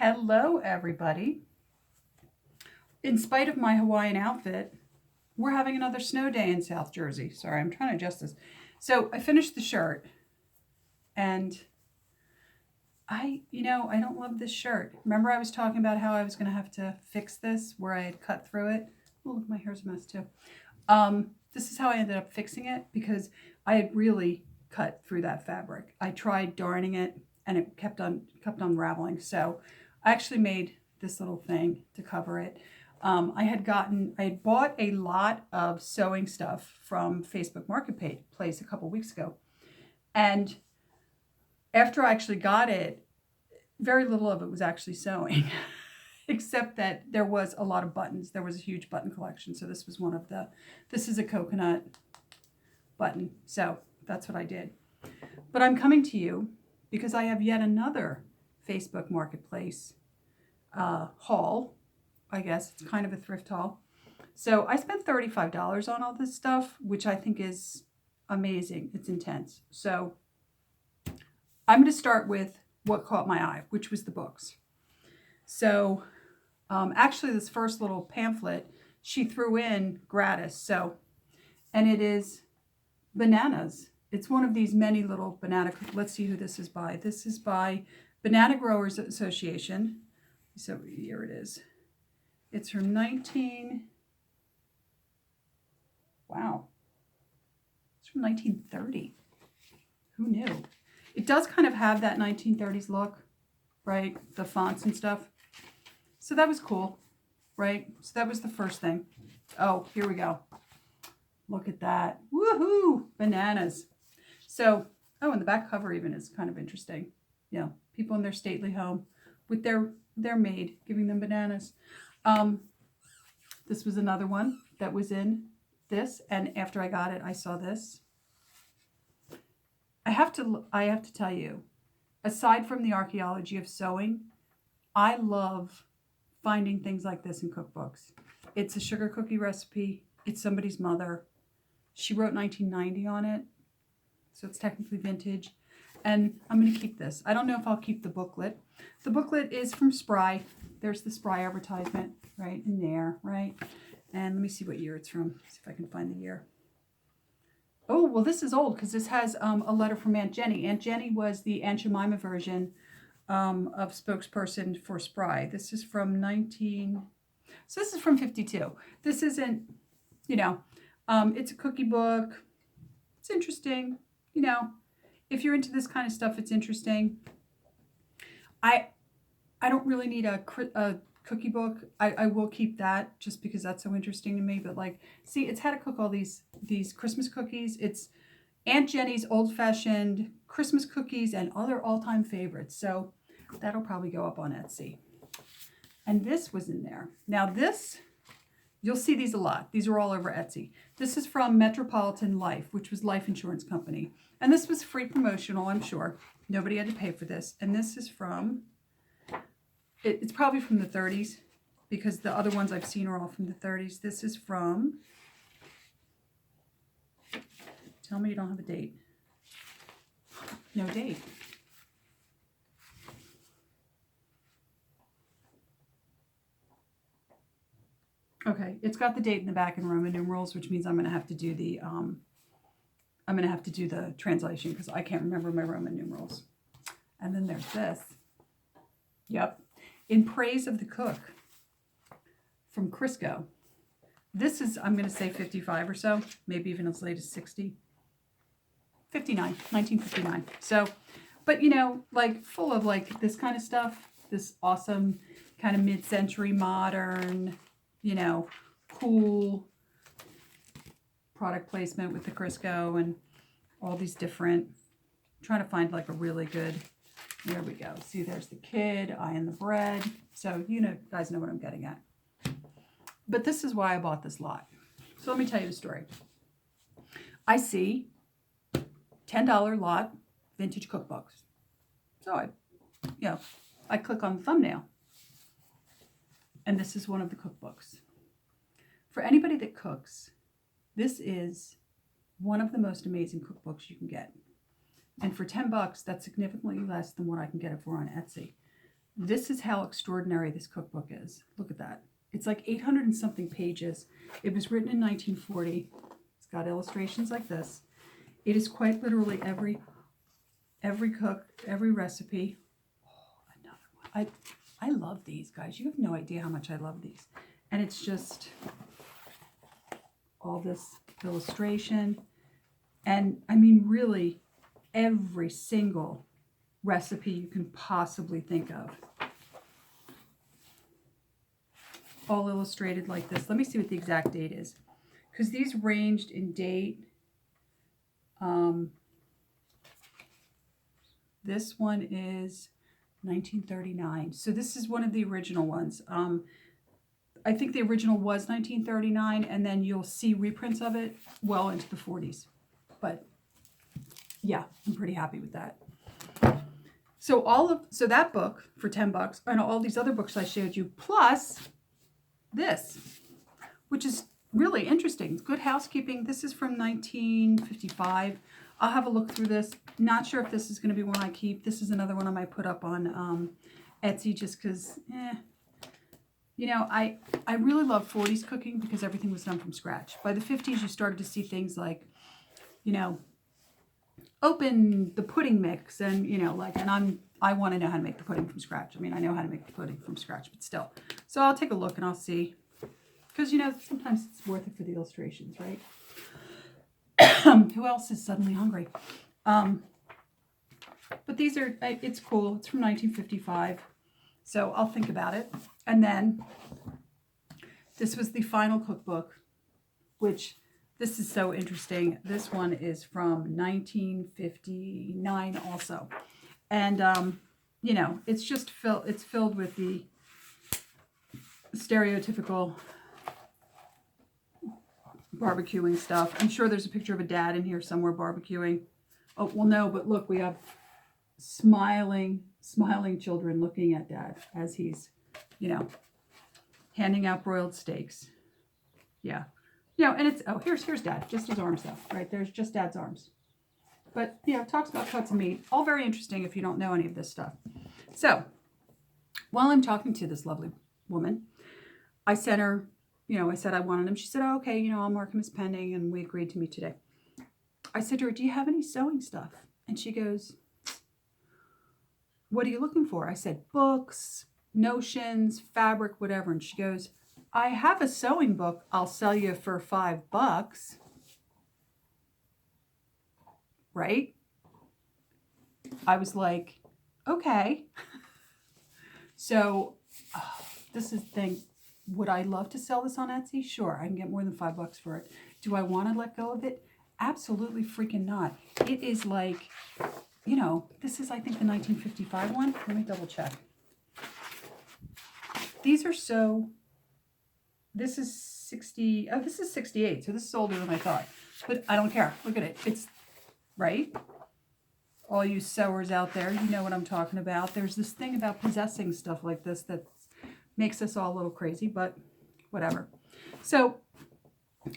Hello, everybody. In spite of my Hawaiian outfit, we're having another snow day in South Jersey. Sorry, I'm trying to adjust this. So I finished the shirt, and I don't love this shirt. Remember I was talking about how I was going to have to fix this where I had cut through it? Oh, look, my hair's a mess too. This is how I ended up fixing it because I had really cut through that fabric. I tried darning it and it kept on unraveling. So I actually made this little thing to cover it. I had bought a lot of sewing stuff from Facebook Marketplace a couple weeks ago. And after I actually got it, very little of it was actually sewing, except that there was a lot of buttons. There was a huge button collection. So this is a coconut button. So that's what I did. But I'm coming to you because I have yet another Facebook Marketplace haul. I guess it's kind of a thrift haul. So I spent $35 on all this stuff, which I think is amazing. It's intense. So I'm going to start with what caught my eye, which was the books. So actually this first little pamphlet she threw in gratis. And it is bananas. It's one of these many little banana. Let's see who this is by. This is by Banana Growers Association. So here it is. It's from wow. It's from 1930. Who knew? It does kind of have that 1930s look, right? The fonts and stuff. So that was cool, right? So that was the first thing. Oh, here we go. Look at that. Woohoo! Bananas. So, and the back cover even is kind of interesting. People in their stately home with their maid giving them bananas. This was another one that was in this, and after I got it, I saw this. I have to tell you, aside from the archaeology of sewing, I love finding things like this in cookbooks. It's a sugar cookie recipe. It's somebody's mother. She wrote 1990 on it, so it's technically vintage. And I'm going to keep this. I don't know if I'll keep the booklet. The booklet is from Spry. There's the Spry advertisement right in there, right? And let me see what year it's from. See if I can find the year. Oh, well, this is old because this has a letter from Aunt Jenny. Aunt Jenny was the Aunt Jemima version of spokesperson for Spry. This is from so this is from 52. This isn't, it's a cookie book. It's interesting, if you're into this kind of stuff, it's interesting. I don't really need a cookie book. I will keep that just because that's so interesting to me. But see, it's how to cook all these Christmas cookies. It's Aunt Jenny's old-fashioned Christmas cookies and other all-time favorites. So that'll probably go up on Etsy. And this was in there. Now this, you'll see these a lot. These are all over Etsy. This is from Metropolitan Life, which was life insurance company. And this was free promotional, I'm sure. Nobody had to pay for this. And this is from, it's probably from the 30s because the other ones I've seen are all from the 30s. This is from, tell me you don't have a date. No date. Okay, it's got the date in the back in Roman numerals, which means I'm going to have to do the translation because I can't remember my Roman numerals. And then there's this. Yep. In Praise of the Cook from Crisco. This is, I'm going to say 55 or so, maybe even as late as 60. 1959. So, but full of this kind of stuff, this awesome kind of mid-century modern, cool product placement with the Crisco and all these different, trying to find a really good, there we go. See, there's the kid, I and the bread. So, guys know what I'm getting at. But this is why I bought this lot. So let me tell you the story. I see $10 lot vintage cookbooks. So I click on the thumbnail. And this is one of the cookbooks. For anybody that cooks, this is one of the most amazing cookbooks you can get. And for $10, that's significantly less than what I can get it for on Etsy. This is how extraordinary this cookbook is. Look at that. It's like 800 and something pages. It was written in 1940. It's got illustrations like this. It is quite literally every cook, every recipe. Oh, another one. I love these, guys. You have no idea how much I love these. And it's just all this illustration. And I mean, really, every single recipe you can possibly think of. All illustrated like this. Let me see what the exact date is. Because these ranged in date. This one is 1939. So this is one of the original ones. I think the original was 1939, and then you'll see reprints of it well into the 40s. But yeah, I'm pretty happy with that. So that book for $10, and all these other books I showed you, plus this, which is really interesting. Good Housekeeping. This is from 1955. I'll have a look through this. Not sure if this is going to be one I keep. This is another one I might put up on Etsy just because, you know, I really love 40s cooking because everything was done from scratch. By the 50s, you started to see things like, you know, open the pudding mix and, you know, like, and I want to know how to make the pudding from scratch. I mean, I know how to make the pudding from scratch, but still. So I'll take a look and I'll see. Because, you know, sometimes it's worth it for the illustrations, right? Who else is suddenly hungry? But these are, it's cool. It's from 1955. So I'll think about it. And then this was the final cookbook, which this is so interesting. This one is from 1959 also. And, you know, it's just filled with the stereotypical barbecuing stuff. I'm sure there's a picture of a dad in here somewhere barbecuing. Oh, well, no, but look, we have smiling children looking at dad as he's, you know, handing out broiled steaks. Yeah. You know, and it's, oh, here's dad, just his arms though, right? There's just dad's arms. But, you know, talks about cuts of meat. All very interesting if you don't know any of this stuff. So, while I'm talking to this lovely woman, I sent her, you know, I said I wanted them. She said, oh, okay, you know, I'll mark them as pending, and we agreed to meet today. I said to her, do you have any sewing stuff? And she goes, what are you looking for? I said, books, notions, fabric, whatever. And she goes, I have a sewing book I'll sell you for $5. Right? I was like, okay. So this is the thing. Would I love to sell this on Etsy? Sure, I can get more than $5 for it. Do I want to let go of it? Absolutely freaking not. It is like, you know, this is, I think, the 1955 one. Let me double check. These are so, this is 60, oh, this is 68, so this is older than I thought. But I don't care. Look at it. It's, right? All you sewers out there, you know what I'm talking about. There's this thing about possessing stuff like this that makes us all a little crazy, but whatever. So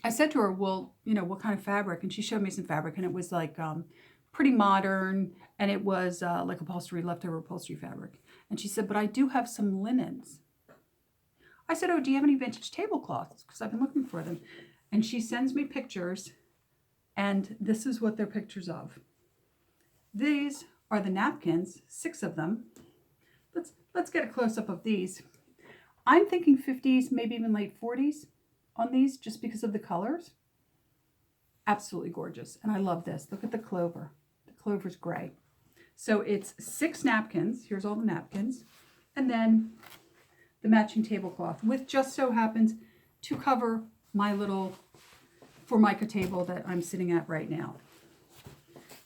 I said to her, well, you know, what kind of fabric? And she showed me some fabric, and it was like pretty modern, and it was like upholstery, leftover upholstery fabric. And she said, but I do have some linens. I said, oh, do you have any vintage tablecloths? Because I've been looking for them. And she sends me pictures, and this is what they're pictures of. These are the napkins, 6 of them. Let's get a close-up of these. I'm thinking 50s, maybe even late 40s on these, just because of the colors. Absolutely gorgeous. And I love this. Look at the clover. The clover's gray. So it's 6 napkins. Here's all the napkins. And then the matching tablecloth, with just so happens to cover my little Formica table that I'm sitting at right now.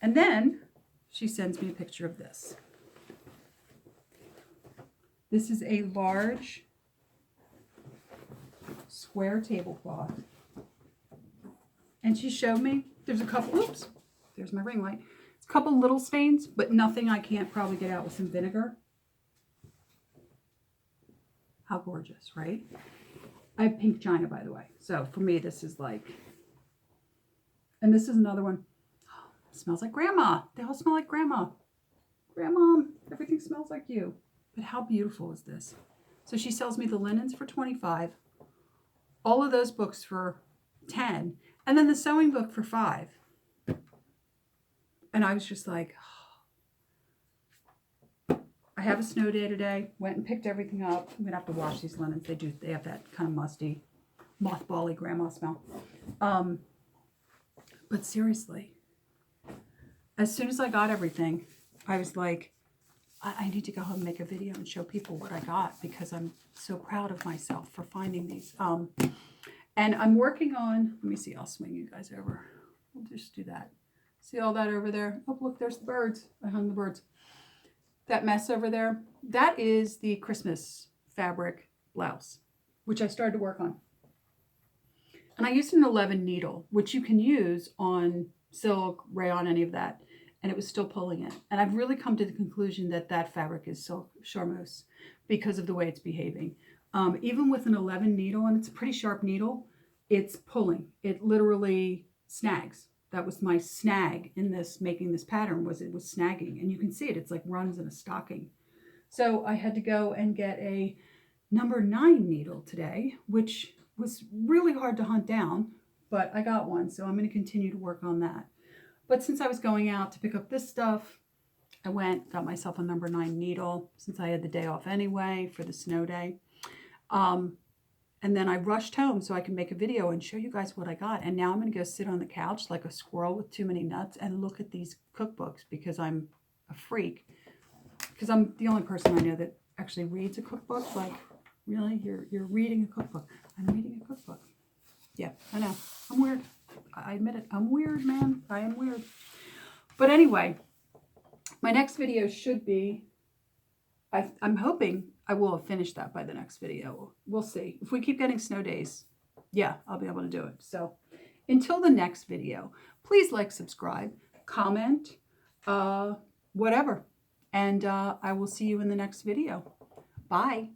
And then she sends me a picture of this. This is a large square tablecloth. And she showed me, there's a couple, oops, there's my ring light. It's a couple little stains, but nothing I can't probably get out with some vinegar. How gorgeous, right? I have pink china, by the way. So for me, this is like, and this is another one. Oh, it smells like grandma. They all smell like grandma. Grandma, everything smells like you. But how beautiful is this? So she sells me the linens for $25, all of those books for $10, and then the sewing book for $5. And I was just like, oh. I have a snow day today. Went and picked everything up. I'm gonna have to wash these linens. They have that kind of musty, mothbally grandma smell. But seriously, as soon as I got everything, I was like, I need to go home and make a video and show people what I got, because I'm so proud of myself for finding these. And I'm working on, let me see, I'll swing you guys over. We'll just do that. See all that over there? Oh, look, there's the birds. I hung the birds. That mess over there, that is the Christmas fabric blouse, which I started to work on. And I used an 11 needle, which you can use on silk, rayon, any of that. And it was still pulling it. And I've really come to the conclusion that that fabric is silk charmeuse because of the way it's behaving. Even with an 11 needle, and it's a pretty sharp needle, it's pulling. It literally snags. That was my snag in this, making this pattern, was it was snagging. And you can see it, it's like runs in a stocking. So I had to go and get a number 9 needle today, which was really hard to hunt down, but I got one. So I'm going to continue to work on that. But since I was going out to pick up this stuff, I got myself a number 9 needle, since I had the day off anyway for the snow day. And then I rushed home so I could make a video and show you guys what I got. And now I'm going to go sit on the couch like a squirrel with too many nuts and look at these cookbooks, because I'm a freak. Because I'm the only person I know that actually reads a cookbook. Like, really? You're reading a cookbook? I'm reading a cookbook. Yeah, I know. I'm weird. I admit it. I'm weird, man. I am weird. But anyway, my next video should be, I'm hoping I will have finished that by the next video. We'll see. If we keep getting snow days, yeah, I'll be able to do it. So until the next video, please like, subscribe, comment, whatever. And I will see you in the next video. Bye.